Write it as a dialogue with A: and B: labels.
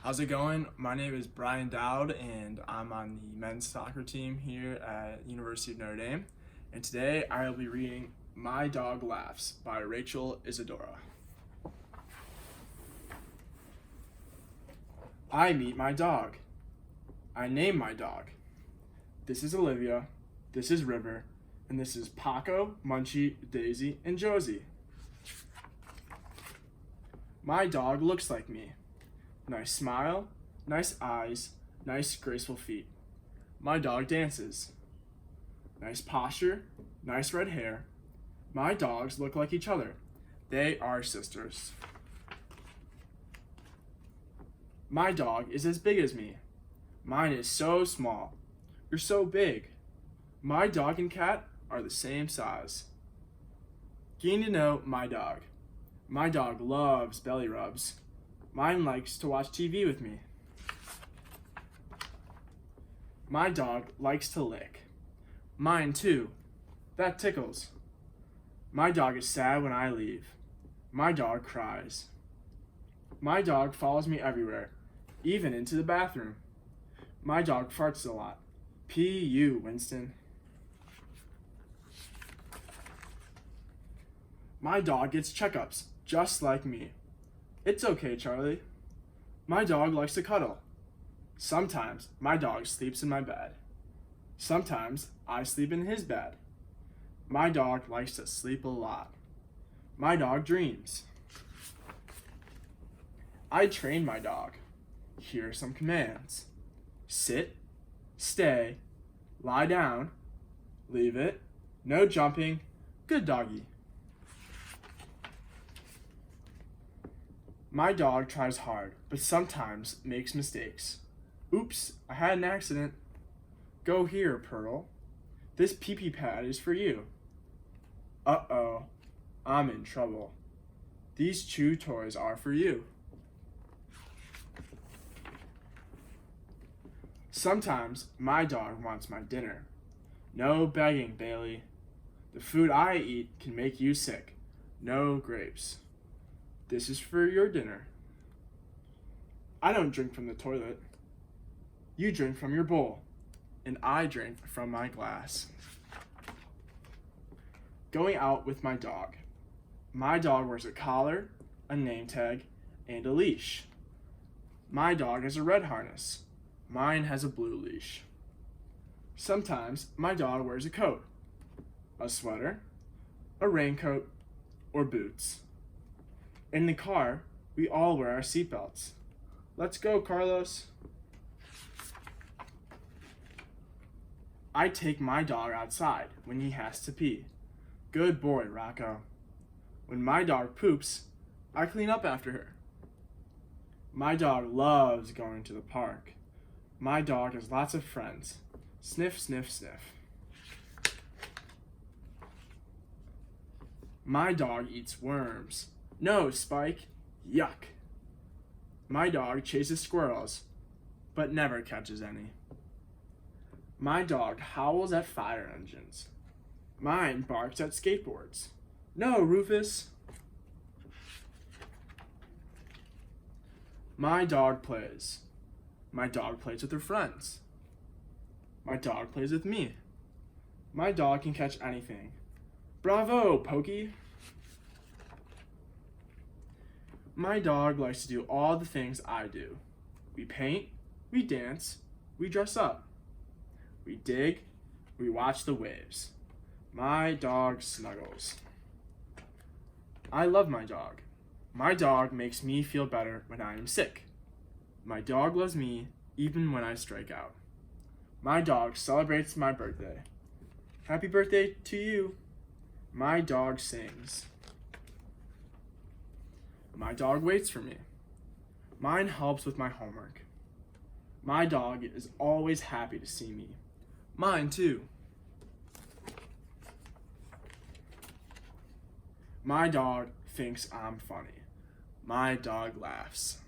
A: How's it going? My name is Bryan Dowd, and I'm on the men's soccer team here at University of Notre Dame. And today I will be reading My Dog Laughs by Rachel Isadora. I meet my dog. I name my dog. This is Olivia, this is River, and this is Paco, Munchie, Daisy, and Josie. My dog looks like me. Nice smile, nice eyes, nice graceful feet. My dog dances. Nice posture, nice red hair. My dogs look like each other. They are sisters. My dog is as big as me. Mine is so small. You're so big. My dog and cat are the same size. Getting to know my dog. My dog loves belly rubs. Mine likes to watch TV with me. My dog likes to lick. Mine too. That tickles. My dog is sad when I leave. My dog cries. My dog follows me everywhere, even into the bathroom. My dog farts a lot. P.U. Winston. My dog gets checkups, just like me. It's okay, Charlie. My dog likes to cuddle. Sometimes my dog sleeps in my bed. Sometimes I sleep in his bed. My dog likes to sleep a lot. My dog dreams. I train my dog. Here are some commands. Sit, stay, lie down, leave it, no jumping, good doggy. My dog tries hard, but sometimes makes mistakes. Oops, I had an accident. Go here, Pearl. This pee-pee pad is for you. Uh-oh, I'm in trouble. These chew toys are for you. Sometimes my dog wants my dinner. No begging, Bailey. The food I eat can make you sick. No grapes. This is for your dinner. I don't drink from the toilet. You drink from your bowl, and I drink from my glass. Going out with my dog. My dog wears a collar, a name tag, and a leash. My dog has a red harness. Mine has a blue leash. Sometimes my dog wears a coat, a sweater, a raincoat, or boots. In the car, we all wear our seatbelts. Let's go, Carlos. I take my dog outside when he has to pee. Good boy, Rocco. When my dog poops, I clean up after her. My dog loves going to the park. My dog has lots of friends. Sniff, sniff, sniff. My dog eats worms. No, Spike. Yuck. My dog chases squirrels, but never catches any. My dog howls at fire engines. Mine barks at skateboards. No, Rufus. My dog plays. My dog plays with her friends. My dog plays with me. My dog can catch anything. Bravo, Pokey. My dog likes to do all the things I do. We paint, we dance, we dress up. We dig, we watch the waves. My dog snuggles. I love my dog. My dog makes me feel better when I am sick. My dog loves me even when I strike out. My dog celebrates my birthday. Happy birthday to you. My dog sings. My dog waits for me. Mine helps with my homework. My dog is always happy to see me. Mine too. My dog thinks I'm funny. My dog laughs.